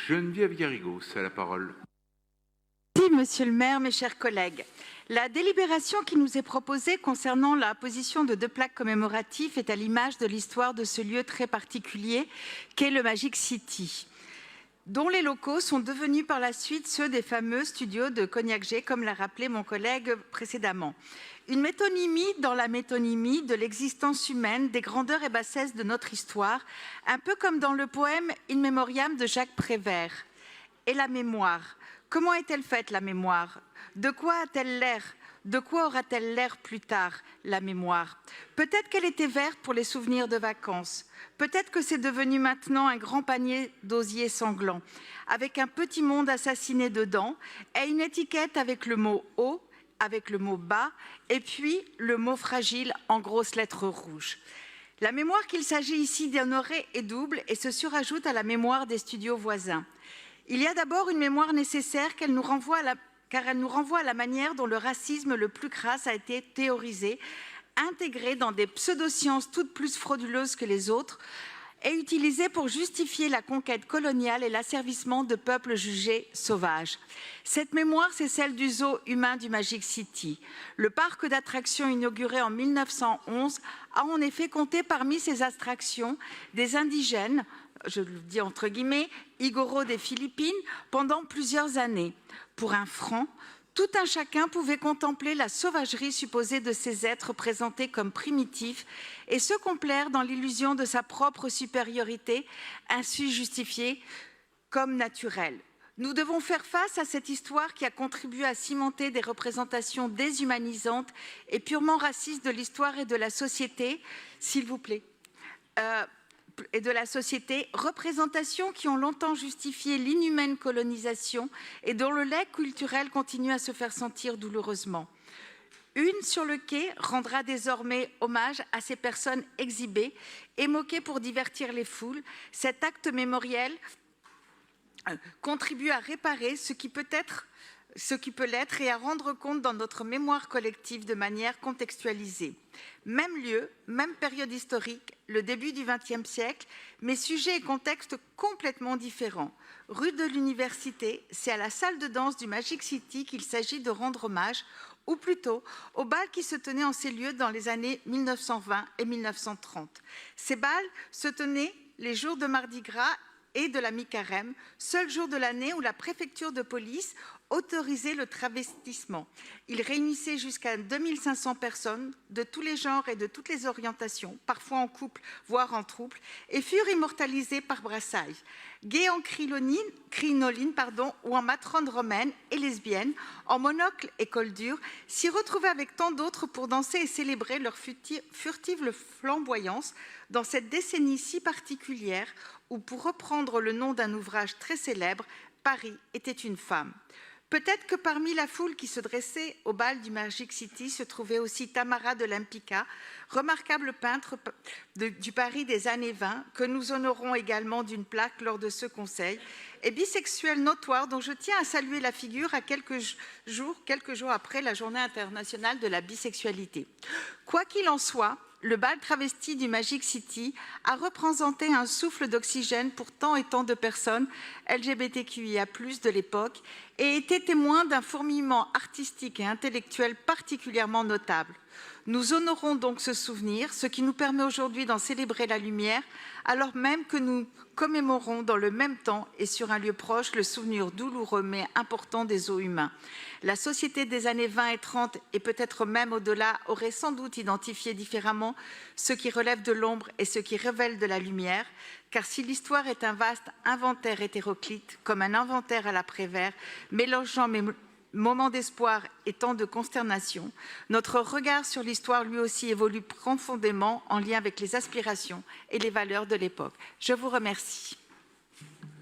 Geneviève Garrigos a la parole. Merci, Monsieur le maire, mes chers collègues. La délibération qui nous est proposée concernant la position de 2 plaques commémoratives est à l'image de l'histoire de ce lieu très particulier qu'est le Magic City, dont les locaux sont devenus par la suite ceux des fameux studios de Cognac G, comme l'a rappelé mon collègue précédemment. Une métonymie dans la métonymie de l'existence humaine, des grandeurs et bassesses de notre histoire, un peu comme dans le poème In Memoriam de Jacques Prévert. Et la mémoire, comment est-elle faite la mémoire? De quoi a-t-elle l'air? De quoi aura-t-elle l'air plus tard, la mémoire? Peut-être qu'elle était verte pour les souvenirs de vacances. Peut-être que c'est devenu maintenant un grand panier d'osier sanglant, avec un petit monde assassiné dedans, et une étiquette avec le mot « haut », avec le mot « bas », et puis le mot « fragile » en grosses lettres rouges. La mémoire qu'il s'agit ici d'honorer est double et se surajoute à la mémoire des studios voisins. Il y a d'abord une mémoire nécessaire car elle nous renvoie à la manière dont le racisme le plus crasse a été théorisé, intégré dans des pseudosciences toutes plus frauduleuses que les autres et utilisé pour justifier la conquête coloniale et l'asservissement de peuples jugés sauvages. Cette mémoire, c'est celle du zoo humain du Magic City. Le parc d'attractions inauguré en 1911 a en effet compté parmi ses attractions des indigènes, je le dis entre guillemets, Igorot des Philippines, pendant plusieurs années. Pour un franc, tout un chacun pouvait contempler la sauvagerie supposée de ces êtres présentés comme primitifs et se complaire dans l'illusion de sa propre supériorité, ainsi justifiée comme naturelle. Nous devons faire face à cette histoire qui a contribué à cimenter des représentations déshumanisantes et purement racistes de l'histoire et de la société, s'il vous plaît. Et de la société, représentations qui ont longtemps justifié l'inhumaine colonisation et dont le legs culturel continue à se faire sentir douloureusement. Une sur le quai rendra désormais hommage à ces personnes exhibées et moquées pour divertir les foules. Cet acte mémoriel contribue à réparer ce qui peut l'être et à rendre compte dans notre mémoire collective de manière contextualisée. Même lieu, même période historique, le début du XXe siècle, mais sujet et contexte complètement différents. Rue de l'Université, c'est à la salle de danse du Magic City qu'il s'agit de rendre hommage, ou plutôt au bal qui se tenait en ces lieux dans les années 1920 et 1930. Ces bals se tenaient les jours de Mardi Gras et de la mi-carême, seul jour de l'année où la préfecture de police autorisait le travestissement. Il réunissait jusqu'à 2500 personnes de tous les genres et de toutes les orientations, parfois en couple, voire en trouble, et furent immortalisés par Brassailles. Gays en crinoline, ou en matrone romaine et lesbienne, en monocle et col dur, s'y retrouvaient avec tant d'autres pour danser et célébrer leur furtive flamboyance dans cette décennie si particulière où, pour reprendre le nom d'un ouvrage très célèbre, Paris était une femme. Peut-être que parmi la foule qui se dressait au bal du Magic City se trouvait aussi Tamara de Lempicka, remarquable peintre du Paris des années 20, que nous honorons également d'une plaque lors de ce conseil, et bisexuelle notoire dont je tiens à saluer la figure à quelques jours après la Journée internationale de la bisexualité. Quoi qu'il en soit, le bal travesti du Magic City a représenté un souffle d'oxygène pour tant et tant de personnes LGBTQIA+ de l'époque et était témoin d'un fourmillement artistique et intellectuel particulièrement notable. Nous honorons donc ce souvenir, ce qui nous permet aujourd'hui d'en célébrer la lumière, alors même que nous commémorons dans le même temps et sur un lieu proche le souvenir douloureux mais important des zoos humains. La société des années 20 et 30 et peut-être même au-delà aurait sans doute identifié différemment ce qui relève de l'ombre et ce qui révèle de la lumière, car si l'histoire est un vaste inventaire hétéroclite, comme un inventaire à la Prévert, mélangeant moments d'espoir et temps de consternation, notre regard sur l'histoire lui aussi évolue profondément en lien avec les aspirations et les valeurs de l'époque. Je vous remercie.